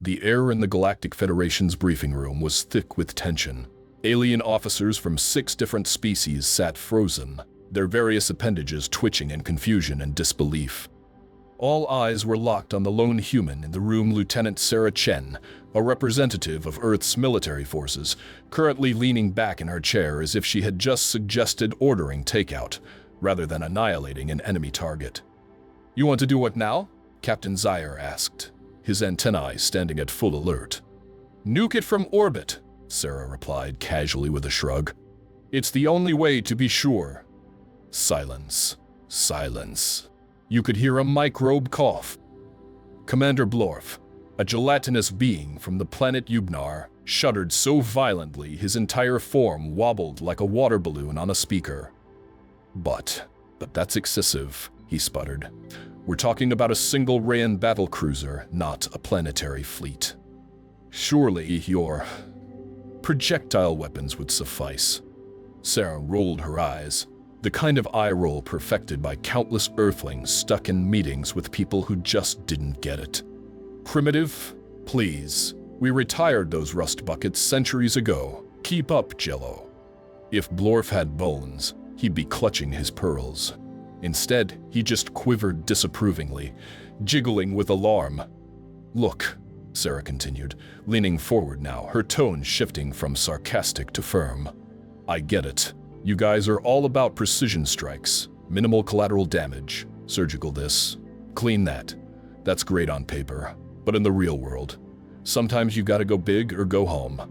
The air in the Galactic Federation's briefing room was thick with tension. Alien officers from 6 different species sat frozen, their various appendages twitching in confusion and disbelief. All eyes were locked on the lone human in the room, Lieutenant Sarah Chen, a representative of Earth's military forces, currently leaning back in her chair as if she had just suggested ordering takeout, rather than annihilating an enemy target. "You want to do what now?" Captain Zyre asked, his antennae standing at full alert. "Nuke it from orbit," Sarah replied casually with a shrug. "It's the only way to be sure." Silence. Silence. You could hear a microbe cough. Commander Blorf, a gelatinous being from the planet Ubnar, shuddered so violently his entire form wobbled like a water balloon on a speaker. But that's excessive," he sputtered. "We're talking about a single Rayan battlecruiser, not a planetary fleet. Surely your projectile weapons would suffice." Sarah rolled her eyes, the kind of eye roll perfected by countless Earthlings stuck in meetings with people who just didn't get it. "Primitive? Please. We retired those rust buckets centuries ago. Keep up, Jello." If Blorf had bones, he'd be clutching his pearls. Instead, he just quivered disapprovingly, jiggling with alarm. "Look," Sarah continued, leaning forward now, her tone shifting from sarcastic to firm. "I get it. You guys are all about precision strikes, minimal collateral damage, surgical this, clean that. That's great on paper, but in the real world, sometimes you gotta go big or go home.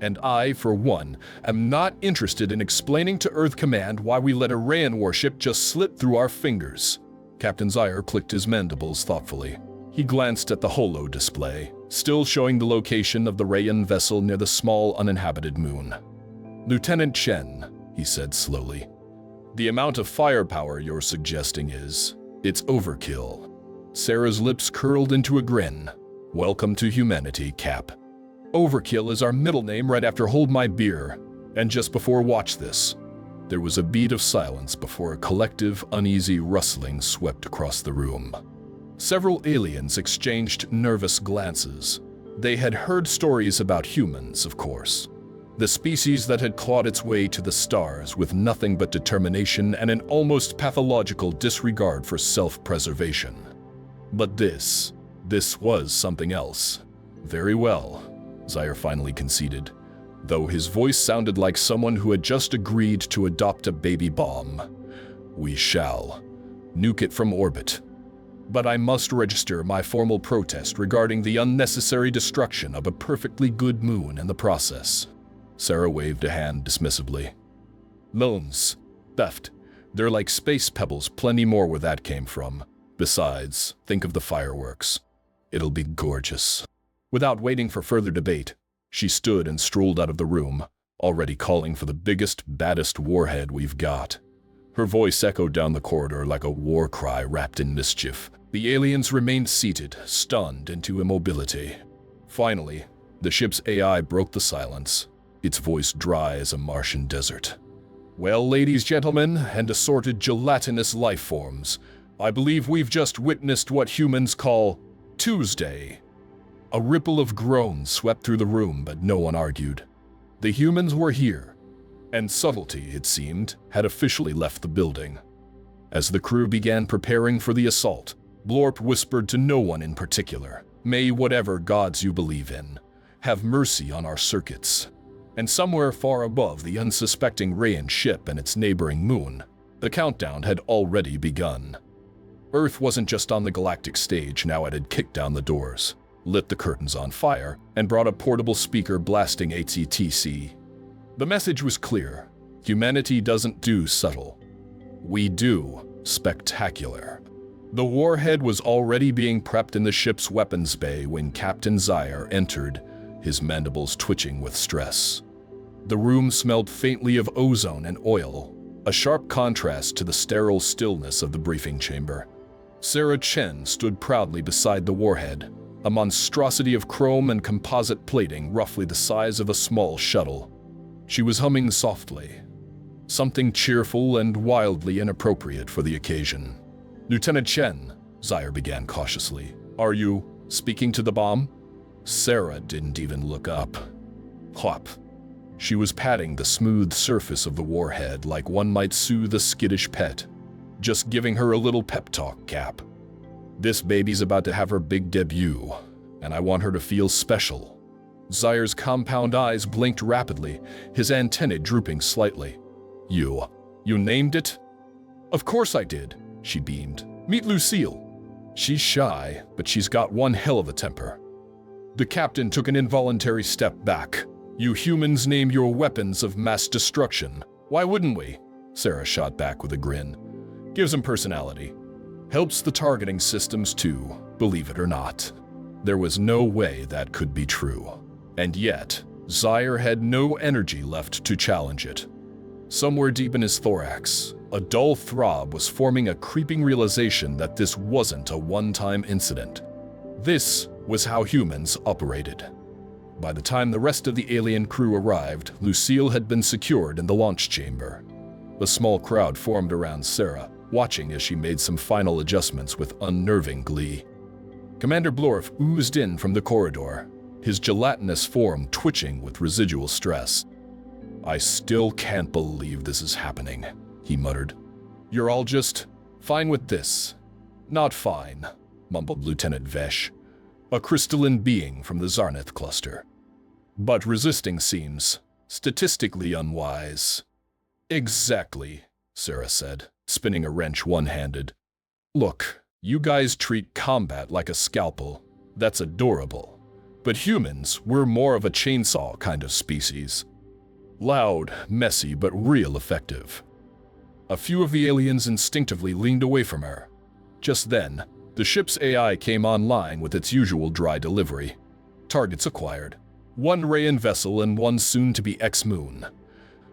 And I, for one, am not interested in explaining to Earth Command why we let a Rayan warship just slip through our fingers." Captain Zyre clicked his mandibles thoughtfully. He glanced at the holo display, still showing the location of the Rayan vessel near the small uninhabited moon. "Lieutenant Chen," he said slowly, "the amount of firepower you're suggesting it's overkill." Sarah's lips curled into a grin. "Welcome to humanity, Cap. Overkill is our middle name right after Hold My Beer, and just before Watch This." There was a beat of silence before a collective, uneasy rustling swept across the room. Several aliens exchanged nervous glances. They had heard stories about humans, of course. The species that had clawed its way to the stars with nothing but determination and an almost pathological disregard for self-preservation. But this was something else. "Very well," Zyre finally conceded, though his voice sounded like someone who had just agreed to adopt a baby bomb. "We shall nuke it from orbit. But I must register my formal protest regarding the unnecessary destruction of a perfectly good moon in the process." Sarah waved a hand dismissively. "Loans. Theft. They're like space pebbles, plenty more where that came from. Besides, think of the fireworks. It'll be gorgeous." Without waiting for further debate, she stood and strolled out of the room, already calling for the biggest, baddest warhead we've got. Her voice echoed down the corridor like a war cry wrapped in mischief. The aliens remained seated, stunned into immobility. Finally, the ship's AI broke the silence, its voice dry as a Martian desert. "Well, ladies, gentlemen, and assorted gelatinous life forms, I believe we've just witnessed what humans call Tuesday." A ripple of groans swept through the room, but no one argued. The humans were here, and subtlety, it seemed, had officially left the building. As the crew began preparing for the assault, Blorp whispered to no one in particular, "May whatever gods you believe in have mercy on our circuits." And somewhere far above the unsuspecting Rayan ship and its neighboring moon, the countdown had already begun. Earth wasn't just on the galactic stage, now it had kicked down the doors, lit the curtains on fire, and brought a portable speaker blasting ATTC. The message was clear. Humanity doesn't do subtle. We do spectacular. The warhead was already being prepped in the ship's weapons bay when Captain Zyre entered, his mandibles twitching with stress. The room smelled faintly of ozone and oil, a sharp contrast to the sterile stillness of the briefing chamber. Sarah Chen stood proudly beside the warhead, a monstrosity of chrome and composite plating roughly the size of a small shuttle. She was humming softly, something cheerful and wildly inappropriate for the occasion. "Lieutenant Chen," Zyre began cautiously, "are you speaking to the bomb?" Sarah didn't even look up. Plop. She was patting the smooth surface of the warhead like one might soothe a skittish pet, just giving her a little pep talk, Cap. This baby's about to have her big debut, and I want her to feel special. Zaire's compound eyes blinked rapidly, his antennae drooping slightly. You named it? Of course I did, she beamed. Meet Lucille. She's shy, but she's got one hell of a temper. The captain took an involuntary step back. You humans name your weapons of mass destruction. Why wouldn't we? Sarah shot back with a grin. Gives them personality. Helps the targeting systems too, believe it or not. There was no way that could be true. And yet, Zaire had no energy left to challenge it. Somewhere deep in his thorax, a dull throb was forming a creeping realization that this wasn't a one-time incident. This was how humans operated. By the time the rest of the alien crew arrived, Lucille had been secured in the launch chamber. A small crowd formed around Sarah, watching as she made some final adjustments with unnerving glee. Commander Blorf oozed in from the corridor, his gelatinous form twitching with residual stress. I still can't believe this is happening, he muttered. You're all just fine with this. Not fine, mumbled Lieutenant Vesh, a crystalline being from the Zarnith cluster. But resisting seems statistically unwise. Exactly, Sarah said, spinning a wrench one-handed. Look, you guys treat combat like a scalpel. That's adorable. But humans, we're more of a chainsaw kind of species. Loud, messy, but real effective. A few of the aliens instinctively leaned away from her. Just then, the ship's AI came online with its usual dry delivery. Targets acquired. 1 Rayan vessel and 1 soon-to-be ex-moon.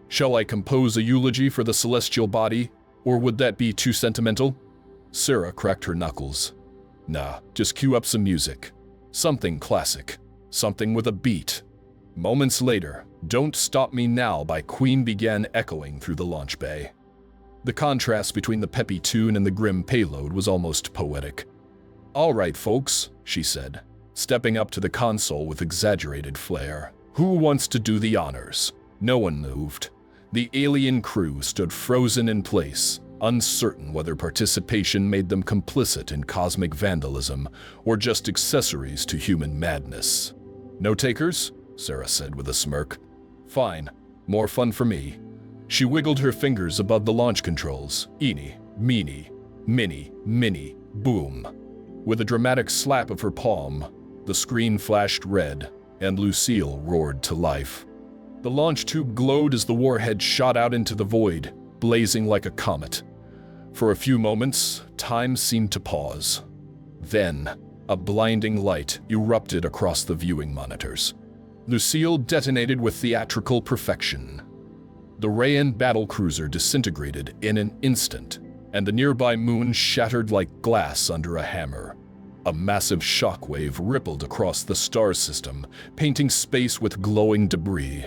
Shall I compose a eulogy for the celestial body, or would that be too sentimental? Sarah cracked her knuckles. Nah, just cue up some music. Something classic. Something with a beat. Moments later, Don't Stop Me Now by Queen began echoing through the launch bay. The contrast between the peppy tune and the grim payload was almost poetic. All right, folks, she said, stepping up to the console with exaggerated flair. Who wants to do the honors? No one moved. The alien crew stood frozen in place, uncertain whether participation made them complicit in cosmic vandalism or just accessories to human madness. No takers? Sarah said with a smirk. Fine. More fun for me. She wiggled her fingers above the launch controls. Eeny, meeny, miny, mini, boom. With a dramatic slap of her palm, the screen flashed red, and Lucille roared to life. The launch tube glowed as the warhead shot out into the void, blazing like a comet. For a few moments, time seemed to pause. Then, a blinding light erupted across the viewing monitors. Lucille detonated with theatrical perfection. The Rayan battlecruiser disintegrated in an instant, and the nearby moon shattered like glass under a hammer. A massive shockwave rippled across the star system, painting space with glowing debris.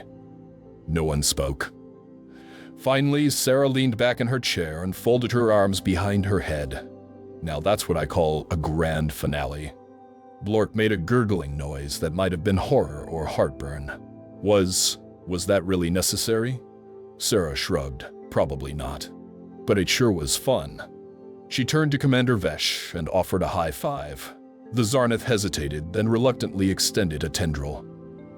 No one spoke. Finally, Sarah leaned back in her chair and folded her arms behind her head. Now that's what I call a grand finale. Blork made a gurgling noise that might have been horror or heartburn. Was that really necessary? Sarah shrugged. Probably not. But it sure was fun. She turned to Commander Vesh and offered a high five. The Zarnith hesitated, then reluctantly extended a tendril.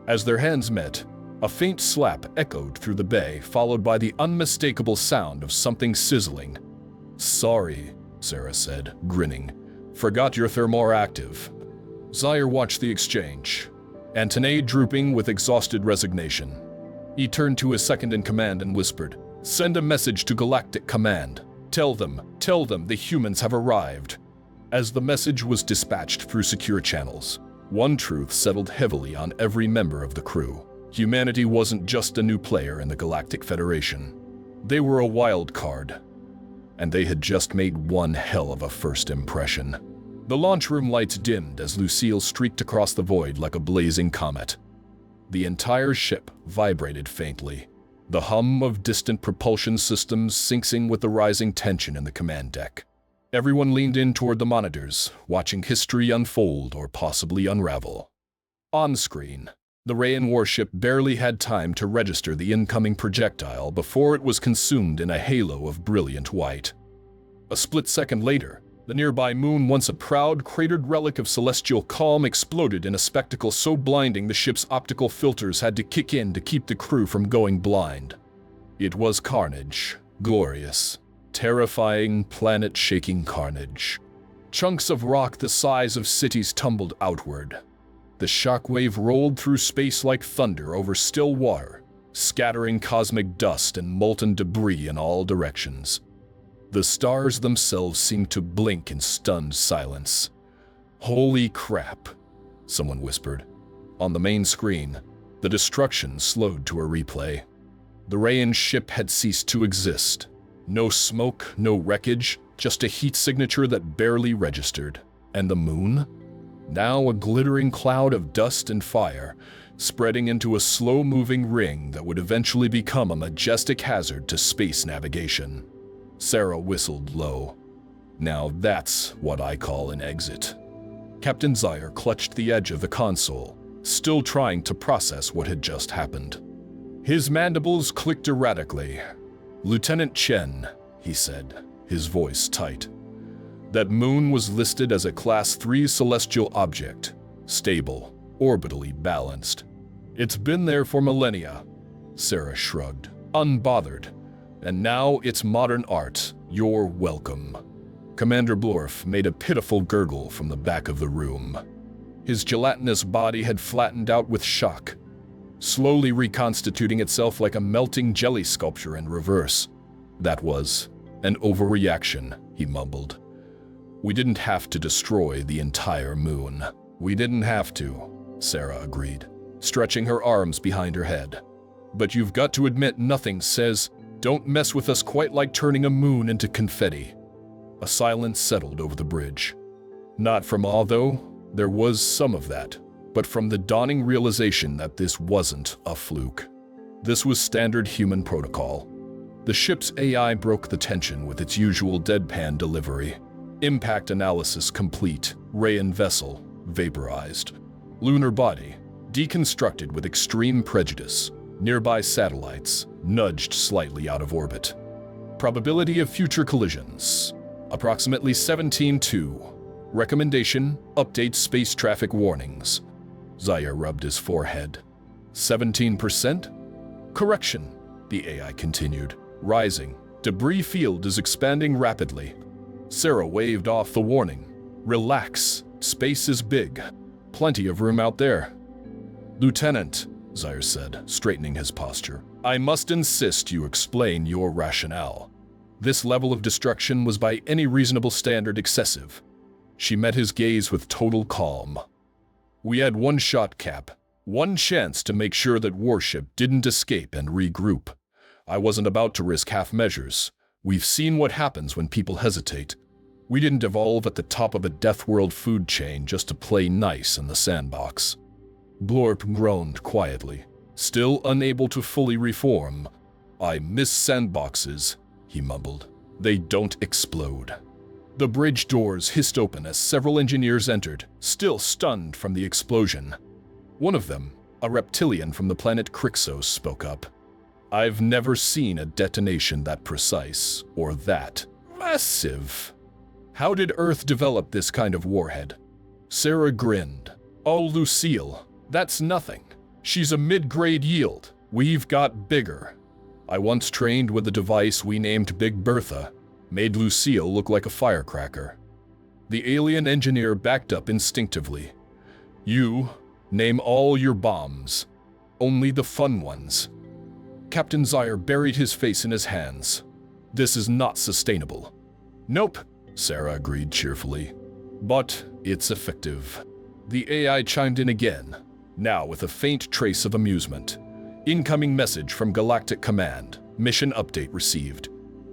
As their hands met, a faint slap echoed through the bay, followed by the unmistakable sound of something sizzling. Sorry, Sarah said, grinning. Forgot your thermore active. Zaire watched the exchange, antennae drooping with exhausted resignation. He turned to his second-in-command and whispered, Send a message to Galactic Command. Tell them the humans have arrived. As the message was dispatched through secure channels, one truth settled heavily on every member of the crew. Humanity wasn't just a new player in the Galactic Federation. They were a wild card, and they had just made one hell of a first impression. The launch room lights dimmed as Lucille streaked across the void like a blazing comet. The entire ship vibrated faintly, the hum of distant propulsion systems syncing with the rising tension in the command deck. Everyone leaned in toward the monitors, watching history unfold or possibly unravel. On-screen, the Rayan warship barely had time to register the incoming projectile before it was consumed in a halo of brilliant white. A split second later, the nearby moon, once a proud, cratered relic of celestial calm, exploded in a spectacle so blinding the ship's optical filters had to kick in to keep the crew from going blind. It was carnage, glorious, terrifying, planet-shaking carnage. Chunks of rock the size of cities tumbled outward. The shockwave rolled through space like thunder over still water, scattering cosmic dust and molten debris in all directions. The stars themselves seemed to blink in stunned silence. "Holy crap," someone whispered. On the main screen, the destruction slowed to a replay. The Rayan ship had ceased to exist. No smoke, no wreckage, just a heat signature that barely registered. And the moon? Now a glittering cloud of dust and fire, spreading into a slow-moving ring that would eventually become a majestic hazard to space navigation. Sarah whistled low. "Now that's what I call an exit." Captain Zire clutched the edge of the console, still trying to process what had just happened. His mandibles clicked erratically. "Lieutenant Chen," he said, his voice tight. "That moon was listed as a Class 3 celestial object, stable, orbitally balanced. It's been there for millennia." Sarah shrugged, unbothered. "And now it's modern art. You're welcome." Commander Blorf made a pitiful gurgle from the back of the room. His gelatinous body had flattened out with shock, slowly reconstituting itself like a melting jelly sculpture in reverse. "That was an overreaction," he mumbled. "We didn't have to destroy the entire moon." "We didn't have to," Sarah agreed, stretching her arms behind her head. "But you've got to admit nothing says, 'Don't mess with us,' quite like turning a moon into confetti." A silence settled over the bridge. Not from awe, though. There was some of that, but from the dawning realization that this wasn't a fluke. This was standard human protocol. The ship's AI broke the tension with its usual deadpan delivery. Impact analysis complete. Rayan vessel vaporized. Lunar body deconstructed with extreme prejudice. Nearby satellites nudged slightly out of orbit. Probability of future collisions: approximately 17-2. Recommendation: update space traffic warnings. Zire rubbed his forehead. 17%? Correction, the AI continued, rising. Debris field is expanding rapidly. Sarah waved off the warning. "Relax, space is big. Plenty of room out there." "Lieutenant," Zire said, straightening his posture, "I must insist you explain your rationale. This level of destruction was by any reasonable standard excessive." She met his gaze with total calm. "We had one shot, Cap. One chance to make sure that warship didn't escape and regroup. I wasn't about to risk half measures. We've seen what happens when people hesitate. We didn't evolve at the top of a death world food chain just to play nice in the sandbox." Blorp groaned quietly, still unable to fully reform. "I miss sandboxes," he mumbled. "They don't explode." The bridge doors hissed open as several engineers entered, still stunned from the explosion. One of them, a reptilian from the planet Crixos, spoke up. "I've never seen a detonation that precise, or that massive. How did Earth develop this kind of warhead?" Sarah grinned. "Oh, Lucille, that's nothing. She's a mid-grade yield. We've got bigger. I once trained with a device we named Big Bertha. Made Lucille look like a firecracker." The alien engineer backed up instinctively. "You, name all your bombs. Only the fun ones." Captain Zire buried his face in his hands. "This is not sustainable." "Nope," Sarah agreed cheerfully. "But it's effective." The AI chimed in again, now with a faint trace of amusement. "Incoming message from Galactic Command. Mission update received.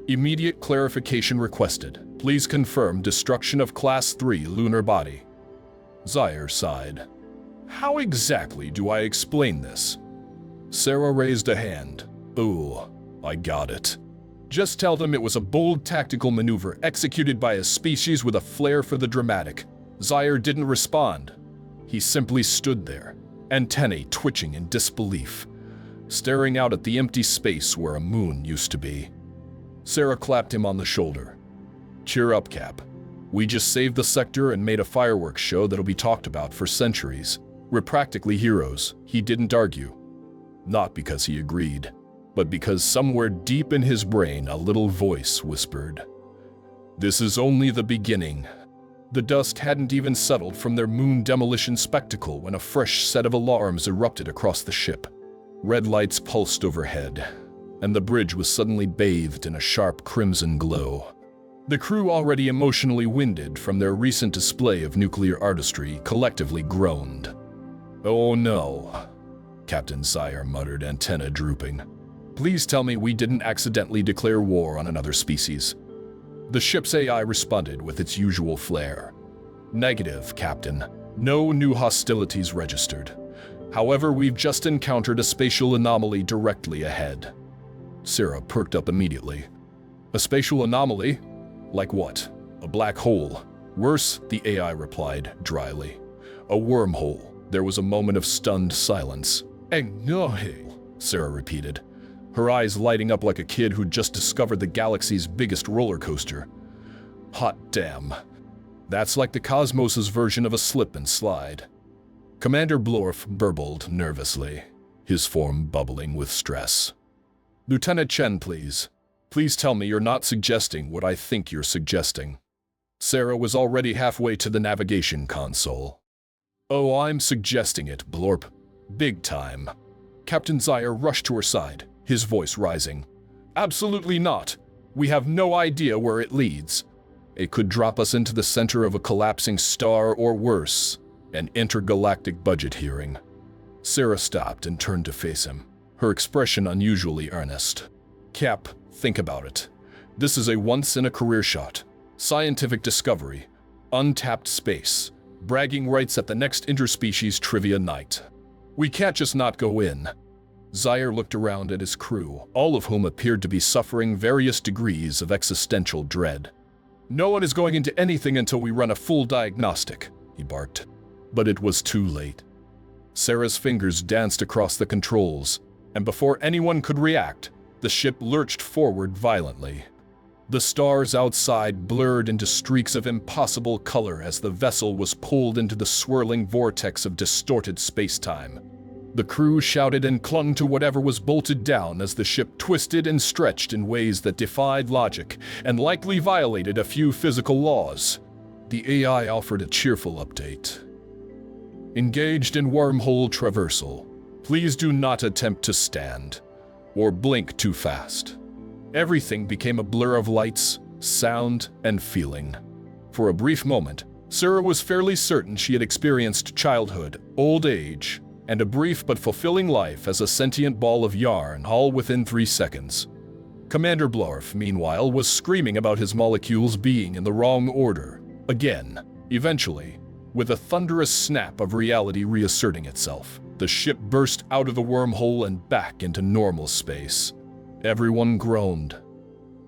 Immediate clarification requested. Please confirm destruction of Class 3 lunar body." Zire sighed. "How exactly do I explain this?" Sarah raised a hand. "Ooh, I got it. Just tell them it was a bold tactical maneuver executed by a species with a flair for the dramatic." Zire didn't respond. He simply stood there, antennae twitching in disbelief, staring out at the empty space where a moon used to be. Sarah clapped him on the shoulder. "Cheer up, Cap. We just saved the sector and made a fireworks show that'll be talked about for centuries. We're practically heroes." He didn't argue. Not because he agreed, but because somewhere deep in his brain a little voice whispered, "This is only the beginning." The dust hadn't even settled from their moon demolition spectacle when a fresh set of alarms erupted across the ship. Red lights pulsed overhead, and the bridge was suddenly bathed in a sharp crimson glow. The crew, already emotionally winded from their recent display of nuclear artistry, collectively groaned. "Oh no," Captain Zaire muttered, antenna drooping. "Please tell me we didn't accidentally declare war on another species." The ship's AI responded with its usual flair. "Negative, Captain. No new hostilities registered. However, we've just encountered a spatial anomaly directly ahead." Sarah perked up immediately. "A spatial anomaly? Like what? A black hole?" "Worse," the AI replied dryly. "A wormhole." There was a moment of stunned silence. "No," Sarah repeated, her eyes lighting up like a kid who'd just discovered the galaxy's biggest roller coaster. "Hot damn. That's like the cosmos's version of a slip and slide." Commander Blorf burbled nervously, his form bubbling with stress. "Lieutenant Chen, please. Please tell me you're not suggesting what I think you're suggesting." Sarah was already halfway to the navigation console. "Oh, I'm suggesting it, Blorp. Big time." Captain Zaire rushed to her side, his voice rising. "Absolutely not. We have no idea where it leads. It could drop us into the center of a collapsing star, or worse, an intergalactic budget hearing." Sarah stopped and turned to face him, her expression unusually earnest. "Cap, think about it. This is a once-in-a-career shot. Scientific discovery. Untapped space. Bragging rights at the next interspecies trivia night. We can't just not go in." Zaire looked around at his crew, all of whom appeared to be suffering various degrees of existential dread. "No one is going into anything until we run a full diagnostic," he barked. But it was too late. Sarah's fingers danced across the controls, and before anyone could react, the ship lurched forward violently. The stars outside blurred into streaks of impossible color as the vessel was pulled into the swirling vortex of distorted space-time. The crew shouted and clung to whatever was bolted down as the ship twisted and stretched in ways that defied logic and likely violated a few physical laws. The AI offered a cheerful update. "Engaged in wormhole traversal. Please do not attempt to stand or blink too fast." Everything became a blur of lights, sound, and feeling. For a brief moment, Sarah was fairly certain she had experienced childhood, old age, and a brief but fulfilling life as a sentient ball of yarn, all within 3 seconds. Commander Blorf, meanwhile, was screaming about his molecules being in the wrong order. Again, eventually, with a thunderous snap of reality reasserting itself, the ship burst out of the wormhole and back into normal space. Everyone groaned.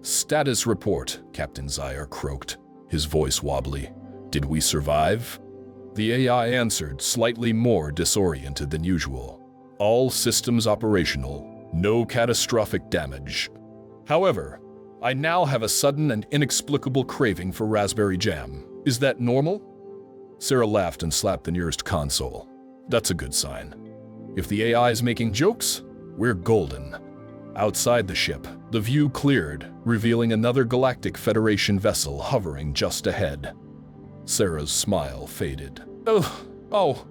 "Status report," Captain Zaire croaked, his voice wobbly. "Did we survive?" The AI answered, slightly more disoriented than usual. "All systems operational. No catastrophic damage. However, I now have a sudden and inexplicable craving for raspberry jam. Is that normal?" Sarah laughed and slapped the nearest console. "That's a good sign. If the AI is making jokes, we're golden." Outside the ship, the view cleared, revealing another Galactic Federation vessel hovering just ahead. Sarah's smile faded. Oh.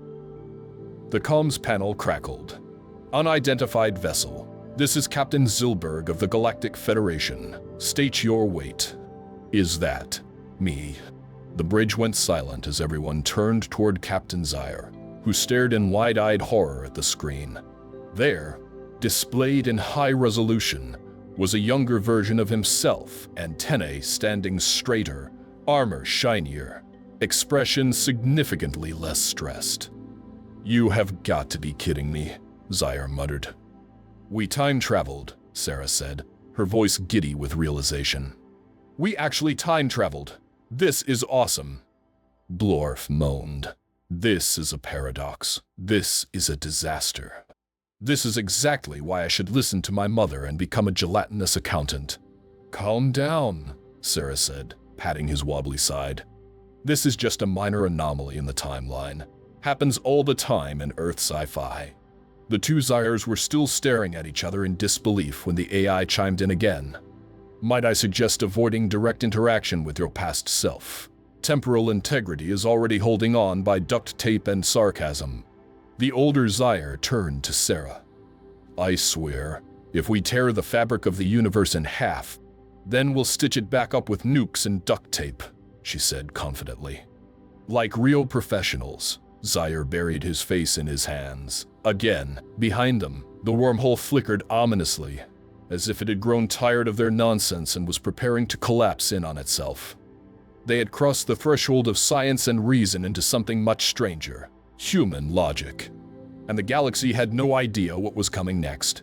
The comms panel crackled. "Unidentified vessel. This is Captain Zilberg of the Galactic Federation. State your weight." "Is that me?" The bridge went silent as everyone turned toward Captain Zaire, who stared in wide-eyed horror at the screen. There, displayed in high resolution, was a younger version of himself, antennae standing straighter, armor shinier, expression significantly less stressed. "You have got to be kidding me," Zaire muttered. "We time-traveled," Sarah said, her voice giddy with realization. "We actually time-traveled. This is awesome." Blorf moaned. This is a paradox. This is a disaster. This is exactly why I should listen to my mother and become a gelatinous accountant. Calm down, Sarah said, patting his wobbly side. This is just a minor anomaly in the timeline. Happens all the time in Earth sci-fi. The two Zyres were still staring at each other in disbelief when the AI chimed in again. Might I suggest avoiding direct interaction with your past self? Temporal integrity is already holding on by duct tape and sarcasm. The older Zyre turned to Sarah. I swear, if we tear the fabric of the universe in half, then we'll stitch it back up with nukes and duct tape, she said confidently. Like real professionals, Zyre buried his face in his hands. Again, behind them, the wormhole flickered ominously, as if it had grown tired of their nonsense and was preparing to collapse in on itself. They had crossed the threshold of science and reason into something much stranger, human logic. And the galaxy had no idea what was coming next.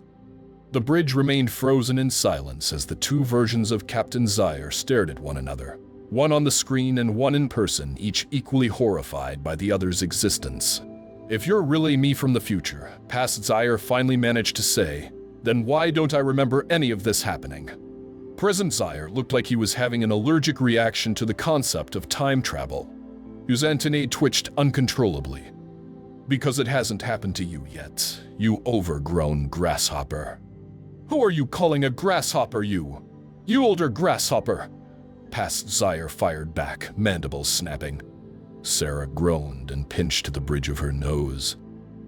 The bridge remained frozen in silence as the two versions of Captain Zyre stared at one another, one on the screen and one in person, each equally horrified by the other's existence. If you're really me from the future, past Zyre finally managed to say, then why don't I remember any of this happening? Present Zyre looked like he was having an allergic reaction to the concept of time travel. His antennae twitched uncontrollably. Because it hasn't happened to you yet, you overgrown grasshopper. Who are you calling a grasshopper, you? You older grasshopper! Past Zyre fired back, mandibles snapping. Sarah groaned and pinched the bridge of her nose.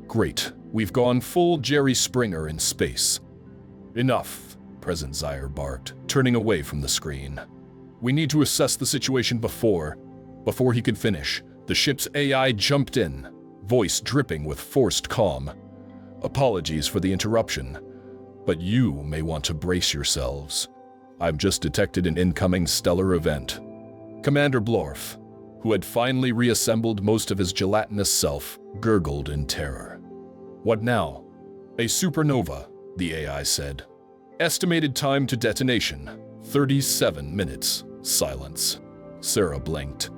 Great, we've gone full Jerry Springer in space. Enough, Present Zyre barked, turning away from the screen. We need to assess the situation before he could finish. The ship's AI jumped in, voice dripping with forced calm. Apologies for the interruption, but you may want to brace yourselves. I've just detected an incoming stellar event. Commander Blorf, who had finally reassembled most of his gelatinous self, gurgled in terror. What now? A supernova, the AI said. Estimated time to detonation, 37 minutes. Silence. Sarah blinked.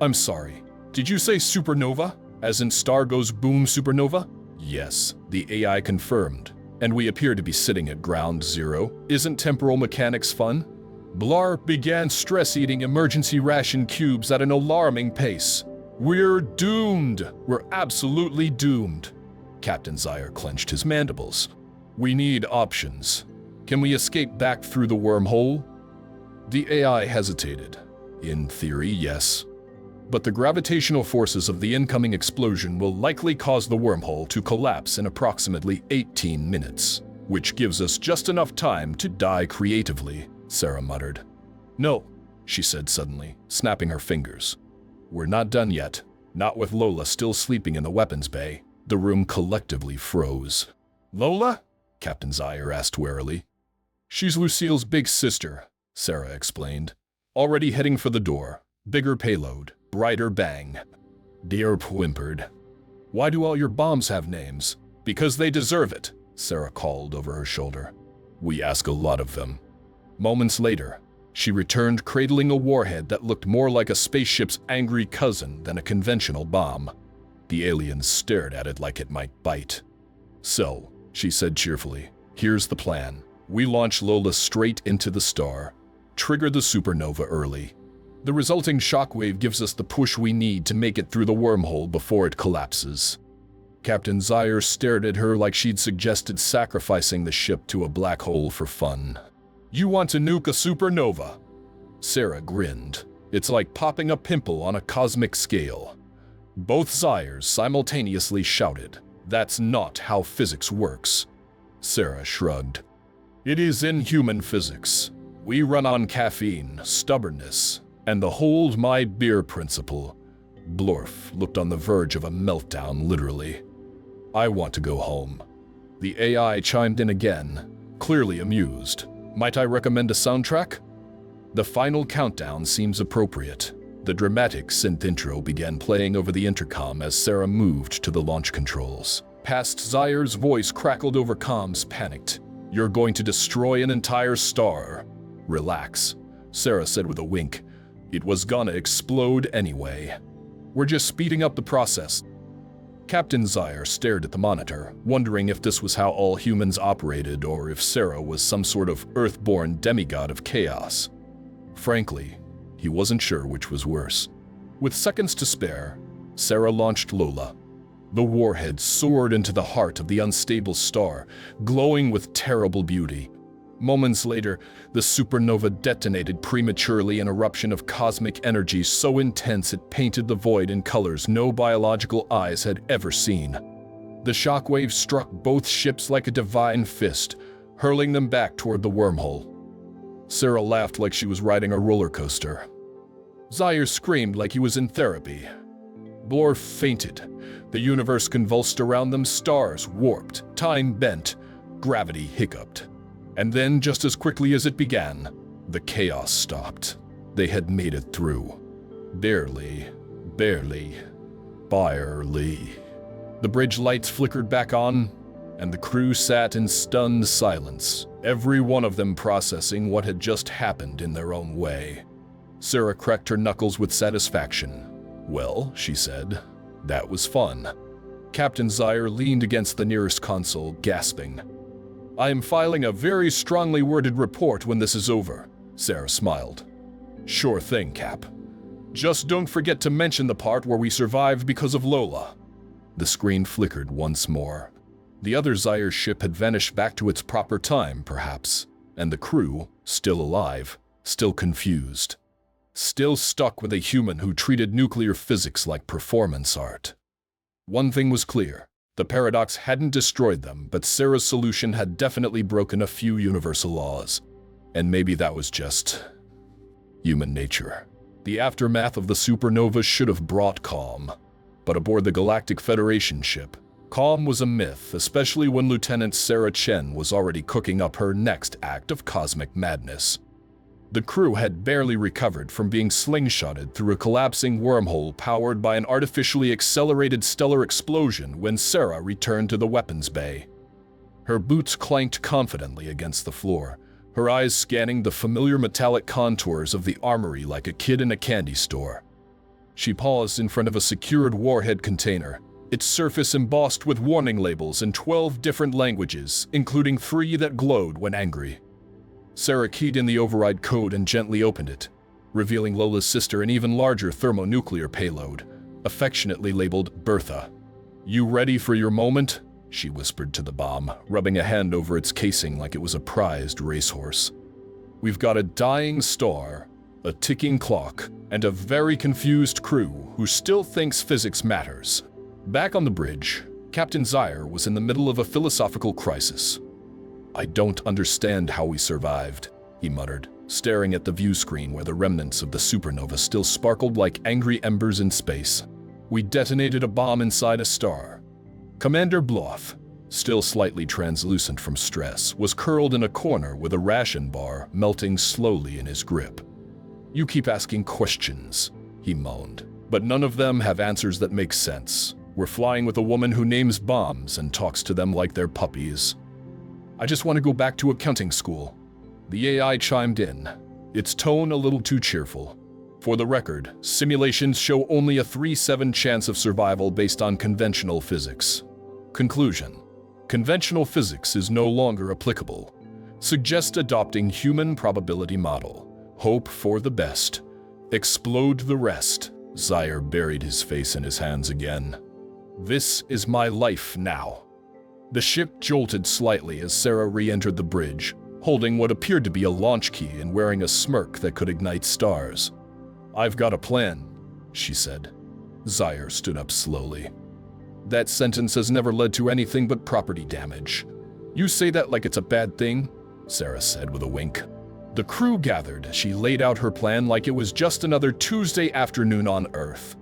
I'm sorry, did you say supernova? As in star goes boom supernova? Yes, the AI confirmed. And we appear to be sitting at ground zero. Isn't temporal mechanics fun? Blar began stress-eating emergency ration cubes at an alarming pace. We're doomed. We're absolutely doomed. Captain Zyre clenched his mandibles. We need options. Can we escape back through the wormhole? The AI hesitated. In theory, yes. But the gravitational forces of the incoming explosion will likely cause the wormhole to collapse in approximately 18 minutes, which gives us just enough time to die creatively, Sarah muttered. No, she said suddenly, snapping her fingers. We're not done yet. Not with Lola still sleeping in the weapons bay. The room collectively froze. Lola? Captain Zyre asked warily. She's Lucille's big sister, Sarah explained. Already heading for the door. Bigger payload. Brighter bang. Dear whimpered. Why do all your bombs have names? Because they deserve it, Sarah called over her shoulder. We ask a lot of them. Moments later, she returned cradling a warhead that looked more like a spaceship's angry cousin than a conventional bomb. The aliens stared at it like it might bite. So, she said cheerfully, here's the plan. We launch Lola straight into the star. Trigger the supernova early. The resulting shockwave gives us the push we need to make it through the wormhole before it collapses. Captain Zyre stared at her like she'd suggested sacrificing the ship to a black hole for fun. You want to nuke a supernova? Sarah grinned. It's like popping a pimple on a cosmic scale. Both Zyres simultaneously shouted, That's not how physics works. Sarah shrugged. It is inhuman physics. We run on caffeine, stubbornness, and the hold my beer principle. Blorf looked on the verge of a meltdown, literally. I want to go home. The AI chimed in again, clearly amused. Might I recommend a soundtrack? The final countdown seems appropriate. The dramatic synth intro began playing over the intercom as Sarah moved to the launch controls. Past Zyre's voice crackled over comms, panicked. You're going to destroy an entire star. Relax, Sarah said with a wink. It was gonna explode anyway. We're just speeding up the process. Captain Zaire stared at the monitor, wondering if this was how all humans operated or if Sarah was some sort of earth-born demigod of chaos. Frankly, he wasn't sure which was worse. With seconds to spare, Sarah launched Lola. The warhead soared into the heart of the unstable star, glowing with terrible beauty. Moments later, the supernova detonated prematurely, an eruption of cosmic energy so intense it painted the void in colors no biological eyes had ever seen. The shockwave struck both ships like a divine fist, hurling them back toward the wormhole. Sarah laughed like she was riding a roller coaster. Zaire screamed like he was in therapy. Blore fainted. The universe convulsed around them, stars warped, time bent, gravity hiccuped. And then, just as quickly as it began, the chaos stopped. They had made it through. Barely. The bridge lights flickered back on, and the crew sat in stunned silence, every one of them processing what had just happened in their own way. Sarah cracked her knuckles with satisfaction. "Well," she said, "that was fun." Captain Zaire leaned against the nearest console, gasping. "I am filing a very strongly worded report when this is over," Sarah smiled. "Sure thing, Cap. Just don't forget to mention the part where we survived because of Lola." The screen flickered once more. The other Zaire ship had vanished back to its proper time, perhaps, and the crew, still alive, still confused, still stuck with a human who treated nuclear physics like performance art. One thing was clear. The paradox hadn't destroyed them, but Sarah's solution had definitely broken a few universal laws. And maybe that was just human nature. The aftermath of the supernova should have brought calm. But aboard the Galactic Federation ship, calm was a myth, especially when Lieutenant Sarah Chen was already cooking up her next act of cosmic madness. The crew had barely recovered from being slingshotted through a collapsing wormhole powered by an artificially accelerated stellar explosion when Sarah returned to the weapons bay. Her boots clanked confidently against the floor, her eyes scanning the familiar metallic contours of the armory like a kid in a candy store. She paused in front of a secured warhead container, its surface embossed with warning labels in 12 different languages, including 3 that glowed when angry. Sarah keyed in the override code and gently opened it, revealing Lola's sister an even larger thermonuclear payload, affectionately labeled Bertha. "You ready for your moment?" she whispered to the bomb, rubbing a hand over its casing like it was a prized racehorse. "We've got a dying star, a ticking clock, and a very confused crew who still thinks physics matters." Back on the bridge, Captain Zaire was in the middle of a philosophical crisis. "I don't understand how we survived," he muttered, staring at the view screen where the remnants of the supernova still sparkled like angry embers in space. "We detonated a bomb inside a star." Commander Bloth, still slightly translucent from stress, was curled in a corner with a ration bar melting slowly in his grip. "You keep asking questions," he moaned, "but none of them have answers that make sense. We're flying with a woman who names bombs and talks to them like they're puppies." "I just want to go back to accounting school," the AI chimed in, its tone a little too cheerful. "For the record, simulations show only a 3-7 chance of survival based on conventional physics." Conclusion: conventional physics is no longer applicable. Suggest adopting human probability model. Hope for the best. Explode the rest. Zaire buried his face in his hands again. "This is my life now." The ship jolted slightly as Sarah re-entered the bridge, holding what appeared to be a launch key and wearing a smirk that could ignite stars. "I've got a plan," she said. Zaire stood up slowly. "That sentence has never led to anything but property damage." "You say that like it's a bad thing," Sarah said with a wink. The crew gathered as she laid out her plan like it was just another Tuesday afternoon on Earth.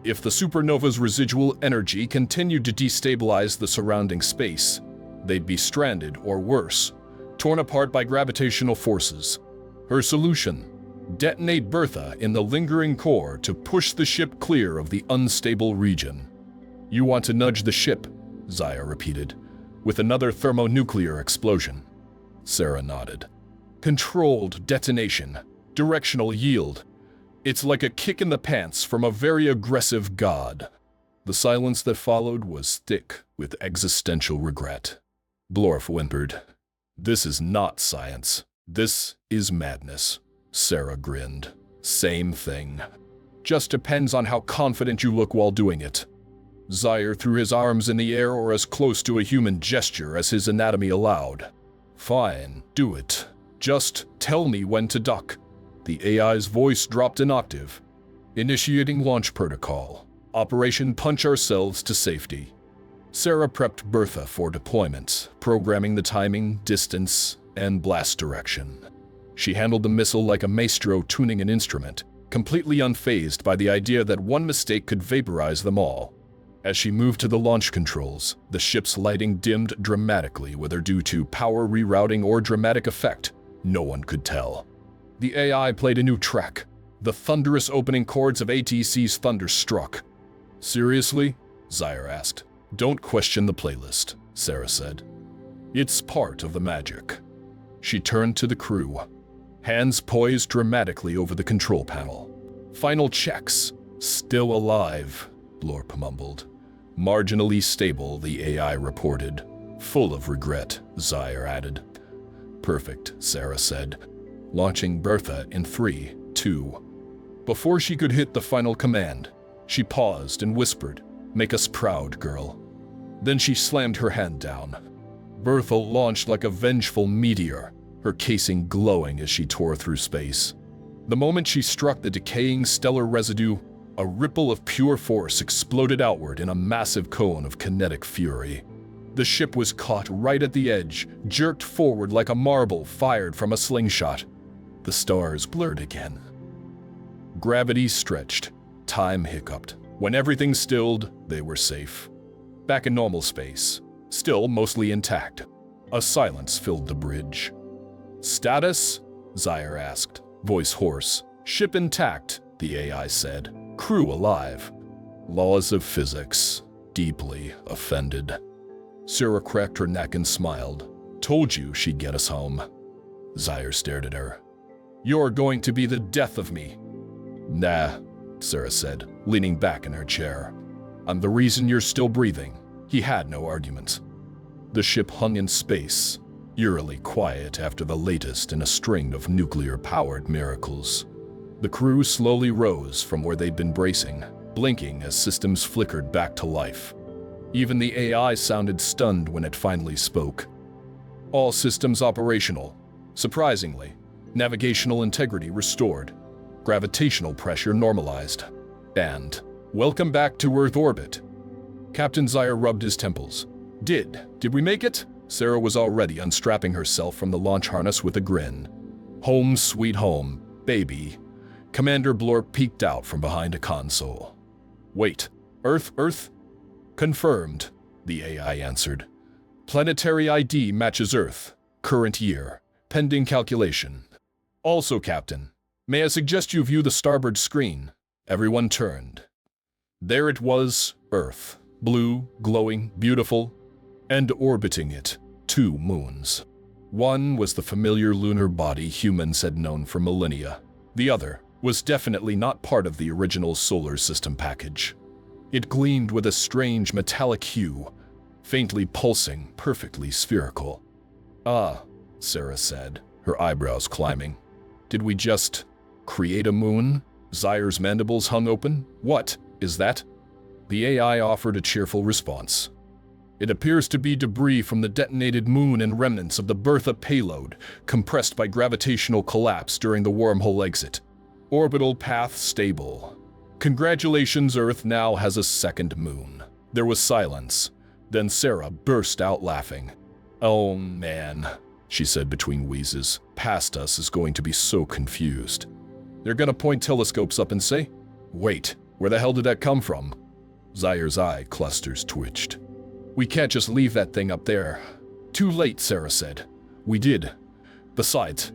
If the supernova's residual energy continued to destabilize the surrounding space, they'd be stranded or worse, torn apart by gravitational forces. Her solution: detonate Bertha in the lingering core to push the ship clear of the unstable region. "You want to nudge the ship," Zaire repeated, "with another thermonuclear explosion." Sarah nodded. "Controlled detonation, directional yield. It's like a kick in the pants from a very aggressive god." The silence that followed was thick with existential regret. Blorf whimpered. "This is not science. This is madness." Sarah grinned. "Same thing. Just depends on how confident you look while doing it." Zaire threw his arms in the air or as close to a human gesture as his anatomy allowed. "Fine, do it. Just tell me when to duck." The AI's voice dropped an octave. "Initiating launch protocol. Operation Punch Ourselves to Safety." Sarah prepped Bertha for deployment, programming the timing, distance, and blast direction. She handled the missile like a maestro tuning an instrument, completely unfazed by the idea that one mistake could vaporize them all. As she moved to the launch controls, the ship's lighting dimmed dramatically, whether due to power rerouting or dramatic effect. No one could tell. The AI played a new track. The thunderous opening chords of ATC's Thunderstruck. "Seriously?" Zaire asked. "Don't question the playlist," Sarah said. "It's part of the magic." She turned to the crew. Hands poised dramatically over the control panel. "Final checks. Still alive," Blorp mumbled. "Marginally stable," the AI reported. "Full of regret," Zaire added. "Perfect," Sarah said, launching Bertha in 3, 2. Before she could hit the final command, she paused and whispered, "Make us proud, girl." Then she slammed her hand down. Bertha launched like a vengeful meteor, her casing glowing as she tore through space. The moment she struck the decaying stellar residue, a ripple of pure force exploded outward in a massive cone of kinetic fury. The ship was caught right at the edge, jerked forward like a marble fired from a slingshot. The stars blurred again. Gravity stretched. Time hiccuped. When everything stilled, they were safe. Back in normal space, still mostly intact. A silence filled the bridge. "Status?" Zaire asked, voice hoarse. "Ship intact," the AI said. "Crew alive." "Laws of physics." Deeply offended. Sarah cracked her neck and smiled. "Told you she'd get us home." Zaire stared at her. "You're going to be the death of me." "Nah," Sarah said, leaning back in her chair. "I'm the reason you're still breathing." He had no argument. The ship hung in space, eerily quiet after the latest in a string of nuclear-powered miracles. The crew slowly rose from where they'd been bracing, blinking as systems flickered back to life. Even the AI sounded stunned when it finally spoke. "All systems operational. Surprisingly, navigational integrity restored. Gravitational pressure normalized. And welcome back to Earth orbit." Captain Zaire rubbed his temples. Did we make it?" Sarah was already unstrapping herself from the launch harness with a grin. "Home sweet home, baby." Commander Blorp peeked out from behind a console. "Wait, Earth?" "Confirmed," the AI answered. "Planetary ID matches Earth. Current year. Pending calculation. Also, Captain, may I suggest you view the starboard screen?" Everyone turned. There it was, Earth. Blue, glowing, beautiful. And orbiting it, 2 moons. One was the familiar lunar body humans had known for millennia. The other was definitely not part of the original solar system package. It gleamed with a strange metallic hue, faintly pulsing, perfectly spherical. "Ah," Sarah said, her eyebrows climbing. "Did we just create a moon?" Zaire's mandibles hung open. "What is that?" The AI offered a cheerful response. "It appears to be debris from the detonated moon and remnants of the Bertha payload, compressed by gravitational collapse during the wormhole exit. Orbital path stable. Congratulations, Earth now has a second moon." There was silence. Then Sarah burst out laughing. "Oh man," she said between wheezes. "Past us is going to be so confused. They're gonna point telescopes up and say, 'Wait, where the hell did that come from?'" Zaire's eye clusters twitched. "We can't just leave that thing up there." "Too late," Sarah said. "We did. Besides,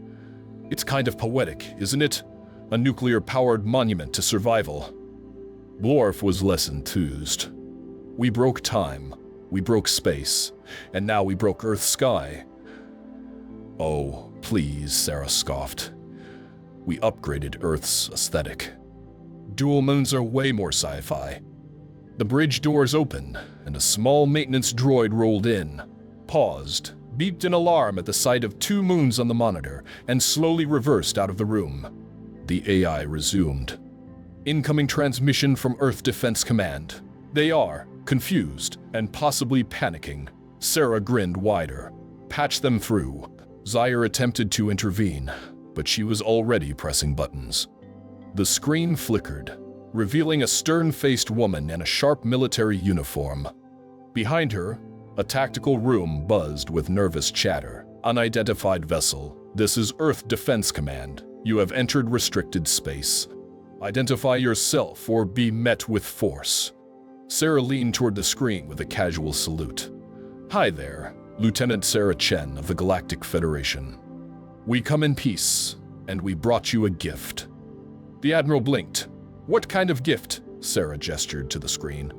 it's kind of poetic, isn't it? A nuclear-powered monument to survival." Blorf was less enthused. "We broke time, we broke space, and now we broke Earth's sky." "Oh, please," Sarah scoffed. "We upgraded Earth's aesthetic. Dual moons are way more sci-fi." The bridge doors opened, and a small maintenance droid rolled in, paused, beeped an alarm at the sight of 2 moons on the monitor, and slowly reversed out of the room. The AI resumed. Incoming transmission from Earth Defense Command. They are confused and possibly panicking. Sarah grinned wider. Patch them through. Zaire attempted to intervene, but she was already pressing buttons. The screen flickered, revealing a stern-faced woman in a sharp military uniform. Behind her, a tactical room buzzed with nervous chatter. Unidentified vessel. This is Earth Defense Command. You have entered restricted space. Identify yourself or be met with force. Sarah leaned toward the screen with a casual salute. Hi there, Lieutenant Sarah Chen of the Galactic Federation. We come in peace, and we brought you a gift. The Admiral blinked. What kind of gift? Sarah gestured to the screen.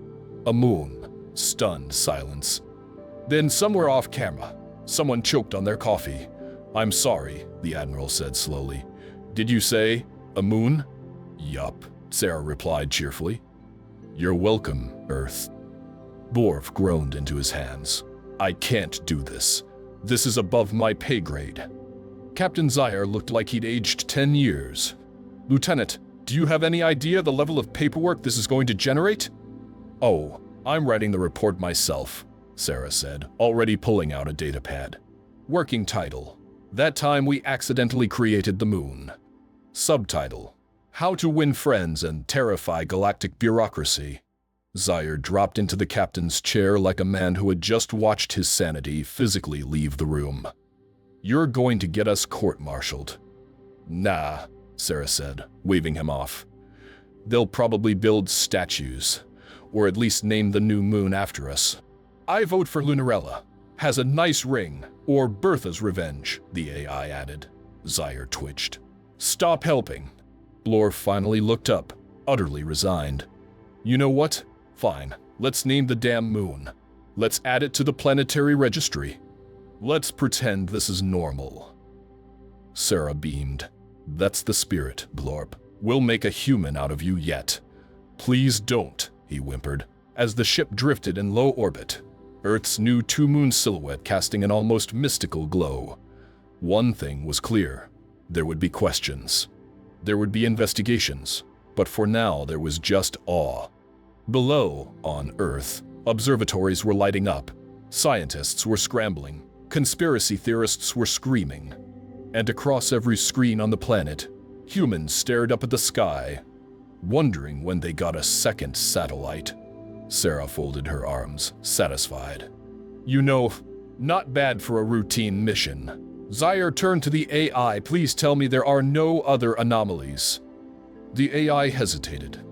A moon. Stunned silence. Then somewhere off camera, someone choked on their coffee. I'm sorry, the Admiral said slowly. Did you say a moon? Yup, Sarah replied cheerfully. You're welcome, Earth. Borf groaned into his hands. I can't do this. This is above my pay grade. Captain Zaire looked like he'd aged 10 years. Lieutenant, do you have any idea the level of paperwork this is going to generate? Oh, I'm writing the report myself, Sarah said, already pulling out a datapad. Working title: That time we accidentally created the moon. Subtitle: How to win friends and terrify galactic bureaucracy. Zaire dropped into the captain's chair like a man who had just watched his sanity physically leave the room. You're going to get us court-martialed. Nah, Sarah said, waving him off. They'll probably build statues, or at least name the new moon after us. I vote for Lunarella. Has a nice ring, or Bertha's Revenge, the AI added. Zaire twitched. Stop helping. Blorf finally looked up, utterly resigned. You know what? Fine, let's name the damn moon. Let's add it to the planetary registry. Let's pretend this is normal. Sarah beamed. That's the spirit, Blorp. We'll make a human out of you yet. Please don't, he whimpered, as the ship drifted in low orbit, Earth's new 2-moon silhouette casting an almost mystical glow. One thing was clear. There would be questions. There would be investigations, but for now there was just awe. Below, on Earth, observatories were lighting up. Scientists were scrambling. Conspiracy theorists were screaming. And across every screen on the planet, humans stared up at the sky, wondering when they got a second satellite. Sarah folded her arms, satisfied. You know, not bad for a routine mission. Zaire turned to the AI. Please tell me there are no other anomalies. The AI hesitated.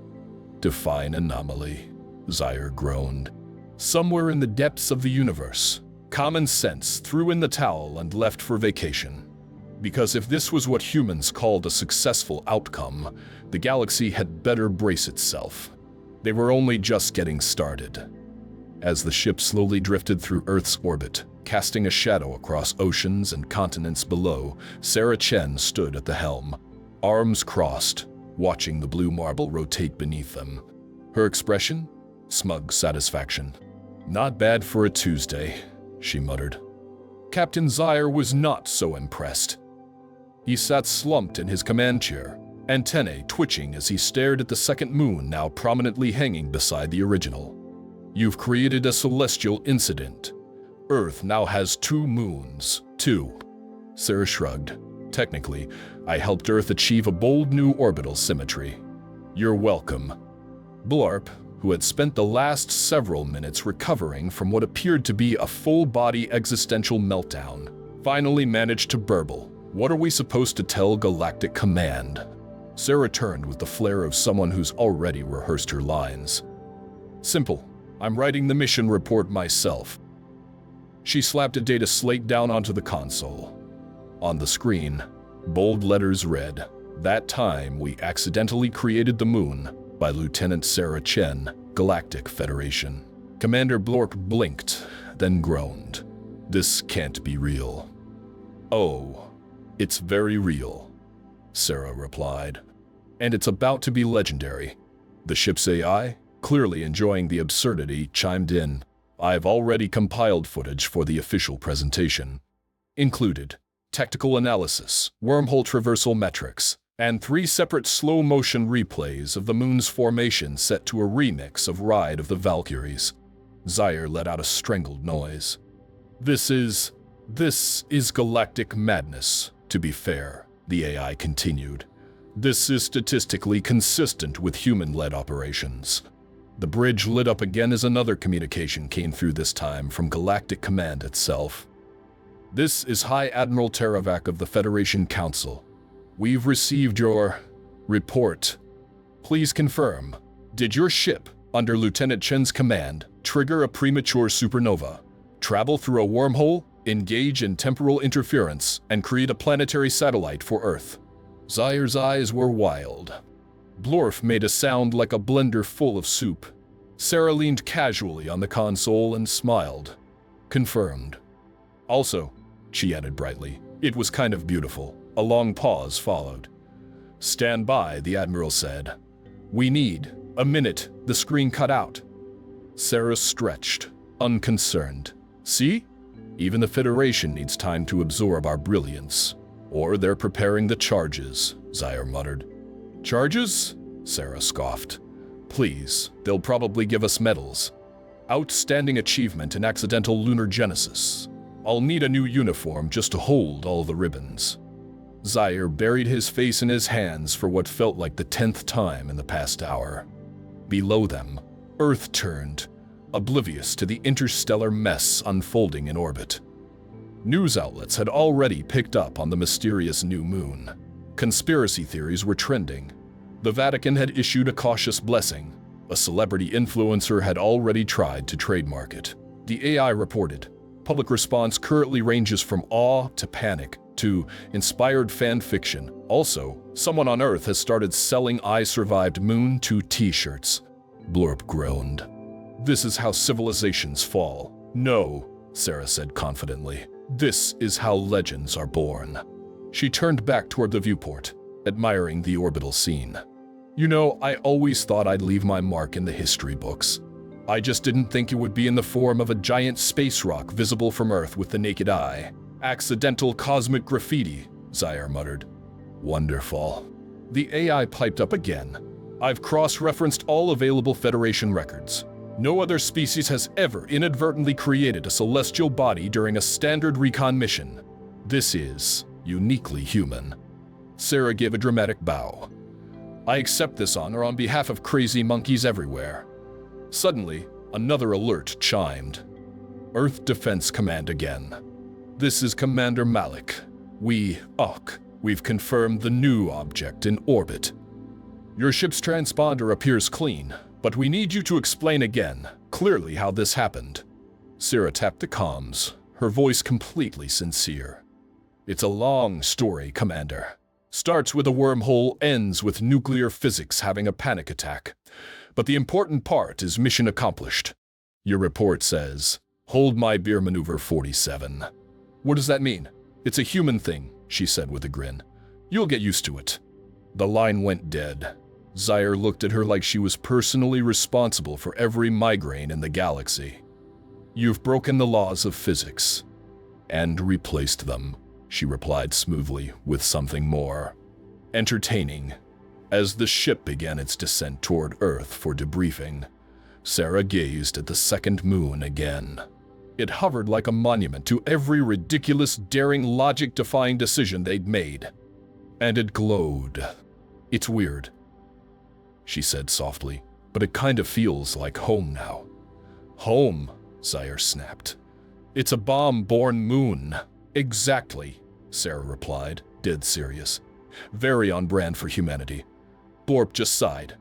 Define anomaly, Zaire groaned. Somewhere in the depths of the universe, common sense threw in the towel and left for vacation. Because if this was what humans called a successful outcome, the galaxy had better brace itself. They were only just getting started. As the ship slowly drifted through Earth's orbit, casting a shadow across oceans and continents below, Sarah Chen stood at the helm, arms crossed, watching the blue marble rotate beneath them. Her expression? Smug satisfaction. Not bad for a Tuesday, she muttered. Captain Zaire was not so impressed. He sat slumped in his command chair, antennae twitching as he stared at the second moon now prominently hanging beside the original. You've created a celestial incident. Earth now has 2 moons. 2. Sarah shrugged. Technically, I helped Earth achieve a bold new orbital symmetry. You're welcome. Blorp, who had spent the last several minutes recovering from what appeared to be a full-body existential meltdown, finally managed to burble. What are we supposed to tell Galactic Command? Sarah turned with the flair of someone who's already rehearsed her lines. Simple. I'm writing the mission report myself. She slapped a data slate down onto the console. On the screen, bold letters read, That time we accidentally created the moon, by Lieutenant Sarah Chen, Galactic Federation. Commander Blorp blinked, then groaned. This can't be real. Oh, it's very real, Sarah replied. And it's about to be legendary. The ship's AI, clearly enjoying the absurdity, chimed in. I've already compiled footage for the official presentation. Included technical analysis, wormhole traversal metrics, and 3 separate slow-motion replays of the moon's formation set to a remix of Ride of the Valkyries. Zaire let out a strangled noise. This is galactic madness, to be fair, the AI continued. This is statistically consistent with human-led operations. The bridge lit up again as another communication came through, this time from Galactic Command itself. This is High Admiral Teravac of the Federation Council. We've received your report. Please confirm, did your ship, under Lieutenant Chen's command, trigger a premature supernova, travel through a wormhole, engage in temporal interference, and create a planetary satellite for Earth? Zaire's eyes were wild. Blorf made a sound like a blender full of soup. Sarah leaned casually on the console and smiled. Confirmed. Also, she added brightly, it was kind of beautiful. A long pause followed. Stand by, the Admiral said. We need a minute. The screen cut out. Sarah stretched, unconcerned. See? Even the Federation needs time to absorb our brilliance. Or they're preparing the charges, Zaire muttered. Charges? Sarah scoffed. Please, they'll probably give us medals. Outstanding achievement in accidental lunar genesis. I'll need a new uniform just to hold all the ribbons. Zaire buried his face in his hands for what felt like the 10th time in the past hour. Below them, Earth turned, oblivious to the interstellar mess unfolding in orbit. News outlets had already picked up on the mysterious new moon. Conspiracy theories were trending. The Vatican had issued a cautious blessing. A celebrity influencer had already tried to trademark it. The AI reported. Public response currently ranges from awe to panic to inspired fan fiction. Also, someone on Earth has started selling I Survived Moon 2 t-shirts. Blorp groaned. This is how civilizations fall. No, Sarah said confidently. This is how legends are born. She turned back toward the viewport, admiring the orbital scene. You know, I always thought I'd leave my mark in the history books. I just didn't think it would be in the form of a giant space rock visible from Earth with the naked eye. Accidental cosmic graffiti, Zaire muttered. Wonderful. The AI piped up again. I've cross-referenced all available Federation records. No other species has ever inadvertently created a celestial body during a standard recon mission. This is uniquely human. Sarah gave a dramatic bow. I accept this honor on behalf of crazy monkeys everywhere. Suddenly, another alert chimed. Earth Defense Command again. This is Commander Malik. We've confirmed the new object in orbit. Your ship's transponder appears clean, but we need you to explain again, clearly how this happened. Sarah tapped the comms, her voice completely sincere. It's a long story, Commander. Starts with a wormhole, ends with nuclear physics having a panic attack. But the important part is mission accomplished. Your report says, hold my beer maneuver 47. What does that mean? It's a human thing, she said with a grin. You'll get used to it. The line went dead. Zaire looked at her like she was personally responsible for every migraine in the galaxy. You've broken the laws of physics. And replaced them, she replied smoothly with something more entertaining. As the ship began its descent toward Earth for debriefing, Sarah gazed at the second moon again. It hovered like a monument to every ridiculous, daring, logic-defying decision they'd made. And it glowed. It's weird, she said softly, but it kind of feels like home now. Home, Zaire snapped. It's a bomb-born moon. Exactly, Sarah replied, dead serious. Very on brand for humanity. Blorp just sighed.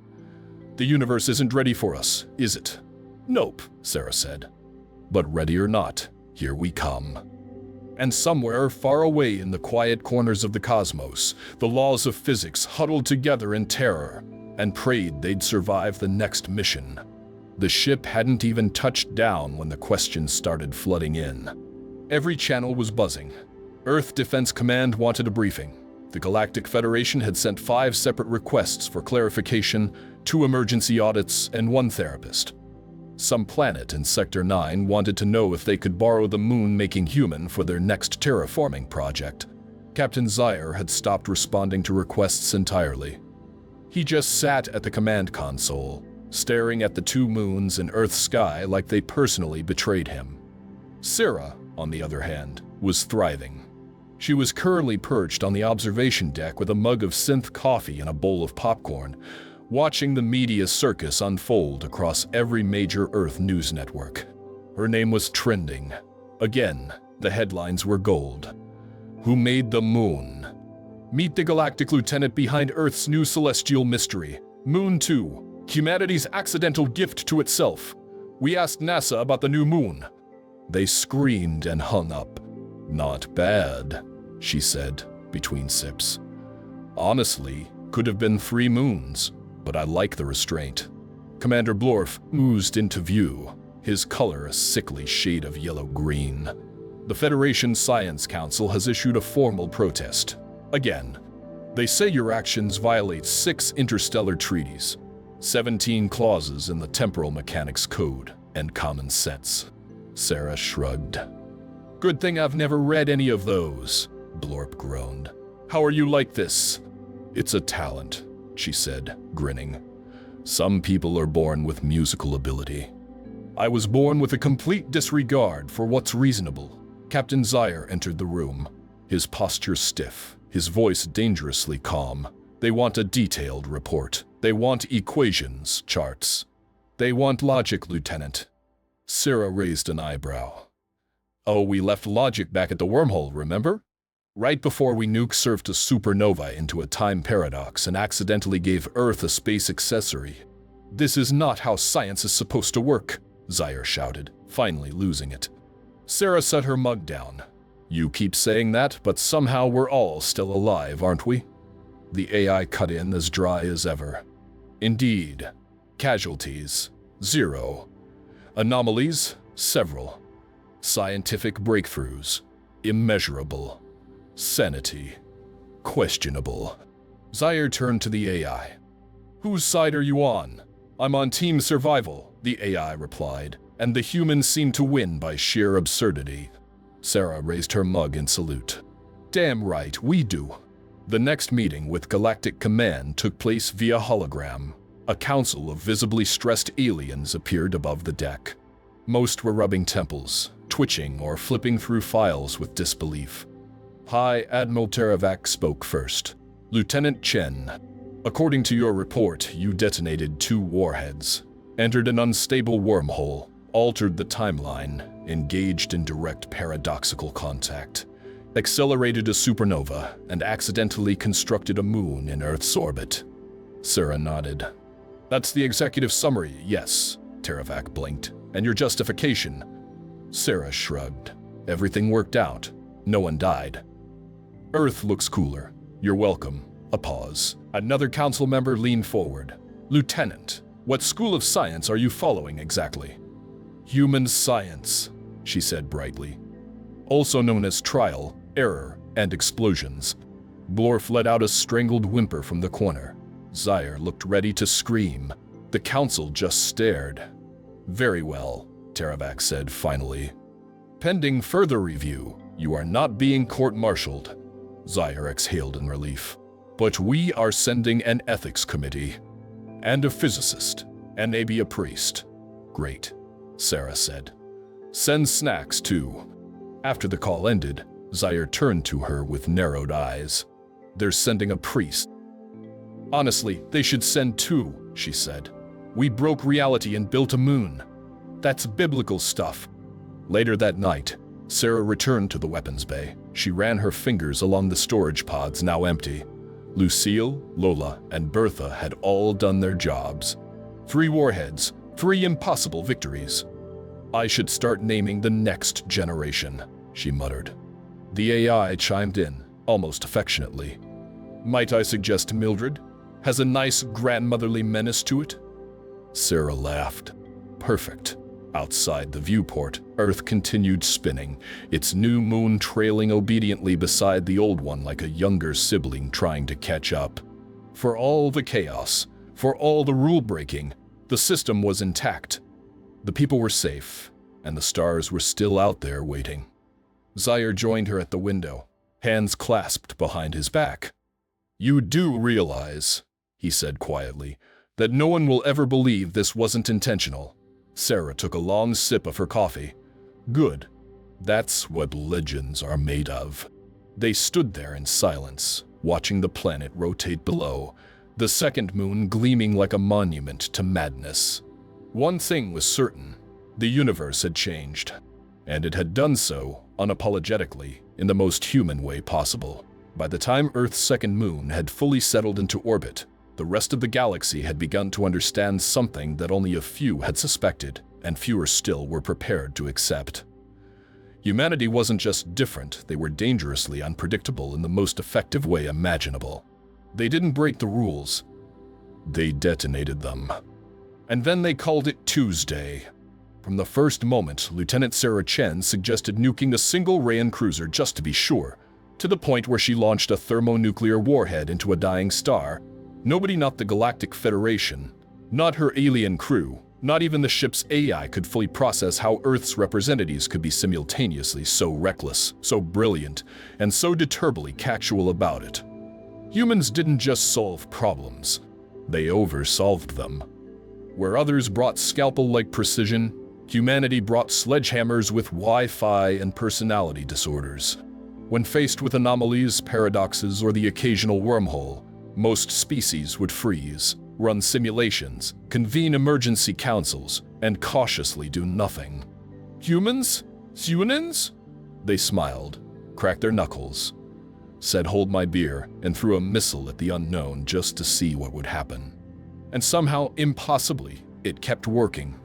The universe isn't ready for us, is it? Nope, Sarah said. But ready or not, here we come. And somewhere far away in the quiet corners of the cosmos, the laws of physics huddled together in terror and prayed they'd survive the next mission. The ship hadn't even touched down when the questions started flooding in. Every channel was buzzing. Earth Defense Command wanted a briefing. The Galactic Federation had sent 5 separate requests for clarification, 2 emergency audits, and 1 therapist. Some planet in Sector 9 wanted to know if they could borrow the moon-making human for their next terraforming project. Captain Zaire had stopped responding to requests entirely. He just sat at the command console, staring at the 2 moons in Earth's sky like they personally betrayed him. Sarah, on the other hand, was thriving. She was currently perched on the observation deck with a mug of synth coffee and a bowl of popcorn, watching the media circus unfold across every major Earth news network. Her name was trending. Again, the headlines were gold. Who made the moon? Meet the galactic lieutenant behind Earth's new celestial mystery, Moon 2, humanity's accidental gift to itself. We asked NASA about the new moon. They screamed and hung up. Not bad, she said, between sips. Honestly, could have been 3 moons, but I like the restraint. Commander Blorf oozed into view, his color a sickly shade of yellow-green. The Federation Science Council has issued a formal protest. Again, they say your actions violate 6 interstellar treaties, 17 clauses in the Temporal Mechanics Code, and common sense. Sarah shrugged. Good thing I've never read any of those, Blorp groaned. How are you like this? It's a talent, she said, grinning. Some people are born with musical ability. I was born with a complete disregard for what's reasonable. Captain Zaire entered the room, his posture stiff, his voice dangerously calm. They want a detailed report. They want equations, charts. They want logic, Lieutenant. Sarah raised an eyebrow. Oh, we left logic back at the wormhole, remember? Right before we nuke-surfed a supernova into a time paradox and accidentally gave Earth a space accessory. This is not how science is supposed to work, Zaire shouted, finally losing it. Sarah set her mug down. You keep saying that, but somehow we're all still alive, aren't we? The AI cut in as dry as ever. Indeed. Casualties, 0. Anomalies, several. Scientific breakthroughs, immeasurable. Sanity, questionable. Zaire turned to the AI. Whose side are you on? I'm on Team Survival, the AI replied, and the humans seem to win by sheer absurdity. Sarah raised her mug in salute. Damn right, we do. The next meeting with Galactic Command took place via hologram. A council of visibly stressed aliens appeared above the deck. Most were rubbing temples, twitching or flipping through files with disbelief. High Admiral Teravac spoke first. Lieutenant Chen, according to your report, you detonated 2 warheads, entered an unstable wormhole, altered the timeline, engaged in direct paradoxical contact, accelerated a supernova, and accidentally constructed a moon in Earth's orbit. Sarah nodded. That's the executive summary, yes, Teravac blinked. And your justification? Sarah shrugged. Everything worked out. No one died. Earth looks cooler. You're welcome. A pause. Another council member leaned forward. Lieutenant, what school of science are you following exactly? Human science, she said brightly. Also known as trial, error, and explosions. Blorf let out a strangled whimper from the corner. Zaire looked ready to scream. The council just stared. Very well, Teravac said finally. Pending further review, you are not being court-martialed. Zaire exhaled in relief. But we are sending an ethics committee. And a physicist. And maybe a priest. Great, Sarah said. Send snacks, too. After the call ended, Zaire turned to her with narrowed eyes. They're sending a priest. Honestly, they should send 2, she said. We broke reality and built a moon. That's biblical stuff. Later that night, Sarah returned to the weapons bay. She ran her fingers along the storage pods now empty. Lucille, Lola, and Bertha had all done their jobs. 3 warheads, 3 impossible victories. I should start naming the next generation, she muttered. The AI chimed in, almost affectionately. Might I suggest Mildred? Has a nice grandmotherly menace to it? Sarah laughed. Perfect. Outside the viewport, Earth continued spinning, its new moon trailing obediently beside the old one like a younger sibling trying to catch up. For all the chaos, For all the rule-breaking, the system was intact. The people were safe, and the stars were still out there waiting. Zaire joined her at the window, hands clasped behind his back. "You do realize," he said quietly, "that no one will ever believe this wasn't intentional." Sarah took a long sip of her coffee. "Good. That's what legends are made of." They stood there in silence, watching the planet rotate below, the second moon gleaming like a monument to madness. One thing was certain: the universe had changed, and it had done so unapologetically in the most human way possible. By the time Earth's second moon had fully settled into orbit, the rest of the galaxy had begun to understand something that only a few had suspected, and fewer still were prepared to accept. Humanity wasn't just different, they were dangerously unpredictable in the most effective way imaginable. They didn't break the rules, they detonated them. And then they called it Tuesday. From the first moment, Lieutenant Sarah Chen suggested nuking a single Rayan cruiser just to be sure, to the point where she launched a thermonuclear warhead into a dying star. Nobody, not the Galactic Federation, not her alien crew, not even the ship's AI could fully process how Earth's representatives could be simultaneously so reckless, so brilliant, and so determinedly casual about it. Humans didn't just solve problems, they oversolved them. Where others brought scalpel-like precision, humanity brought sledgehammers with Wi-Fi and personality disorders. When faced with anomalies, paradoxes, or the occasional wormhole, most species would freeze, run simulations, convene emergency councils, and cautiously do nothing. Humans? Humans? They smiled, cracked their knuckles, said "hold my beer," and threw a missile at the unknown just to see what would happen. And somehow, impossibly, it kept working.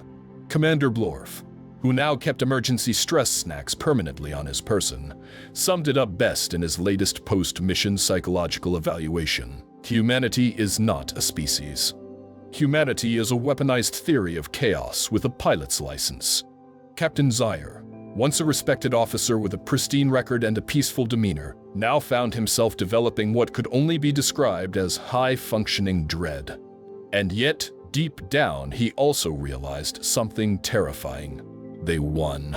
Commander Blorf, who now kept emergency stress snacks permanently on his person, summed it up best in his latest post-mission psychological evaluation. Humanity is not a species. Humanity is a weaponized theory of chaos with a pilot's license. Captain Zaire, once a respected officer with a pristine record and a peaceful demeanor, now found himself developing what could only be described as high-functioning dread. And yet, deep down, he also realized something terrifying. They won.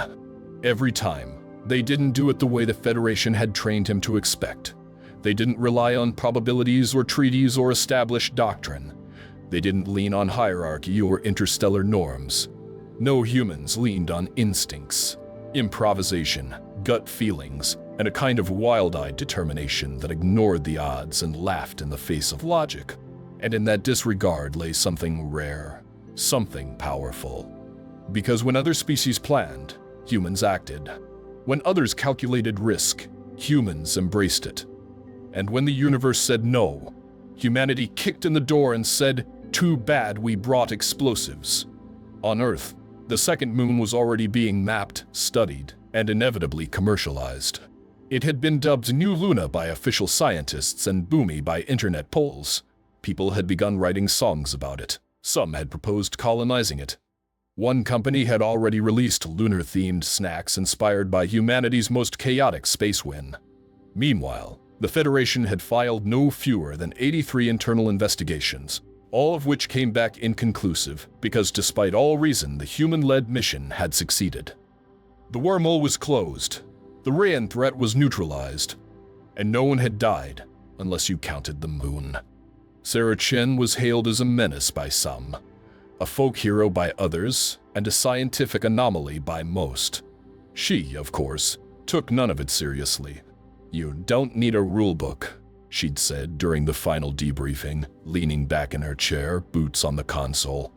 Every time. They didn't do it the way the Federation had trained him to expect. They didn't rely on probabilities or treaties or established doctrine. They didn't lean on hierarchy or interstellar norms. No, humans leaned on instincts, improvisation, gut feelings, and a kind of wild-eyed determination that ignored the odds and laughed in the face of logic. And in that disregard lay something rare, something powerful. Because when other species planned, humans acted. When others calculated risk, humans embraced it. And when the universe said no, humanity kicked in the door and said, "Too bad we brought explosives." On Earth, the second moon was already being mapped, studied, and inevitably commercialized. It had been dubbed New Luna by official scientists and Boomy by internet polls. People had begun writing songs about it. Some had proposed colonizing it. One company had already released lunar-themed snacks inspired by humanity's most chaotic space win. Meanwhile, the Federation had filed no fewer than 83 internal investigations, all of which came back inconclusive because despite all reason, the human-led mission had succeeded. The wormhole was closed, the Rayan threat was neutralized, and no one had died unless you counted the moon. Sarah Chen was hailed as a menace by some, a folk hero by others, and a scientific anomaly by most. She, of course, took none of it seriously. "You don't need a rulebook," she'd said during the final debriefing, leaning back in her chair, boots on the console.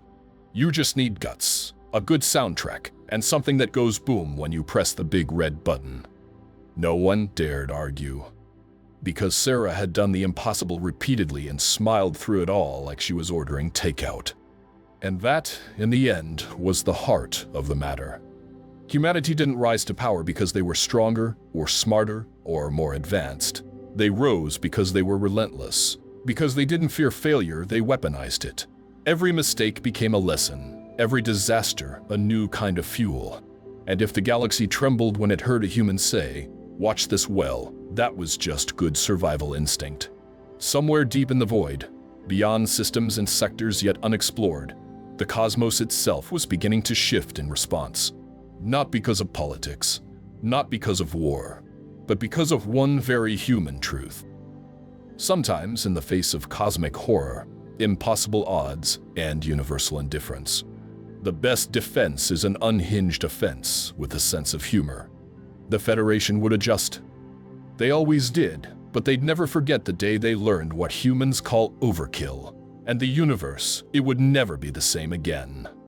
"You just need guts, a good soundtrack, and something that goes boom when you press the big red button." No one dared argue. Because Sarah had done the impossible repeatedly and smiled through it all like she was ordering takeout. And that, in the end, was the heart of the matter. Humanity didn't rise to power because they were stronger, or smarter, or more advanced. They rose because they were relentless. Because they didn't fear failure, they weaponized it. Every mistake became a lesson, every disaster a new kind of fuel. And if the galaxy trembled when it heard a human say, "Watch this well," that was just good survival instinct. Somewhere deep in the void, Beyond systems and sectors yet unexplored, the cosmos itself was beginning to shift in response. Not because of politics, not because of war, but because of one very human truth. Sometimes, in the face of cosmic horror, impossible odds, and universal indifference, the best defense is an unhinged offense with a sense of humor. The Federation would adjust. They always did, but they'd never forget the day they learned what humans call overkill. And the universe, it would never be the same again.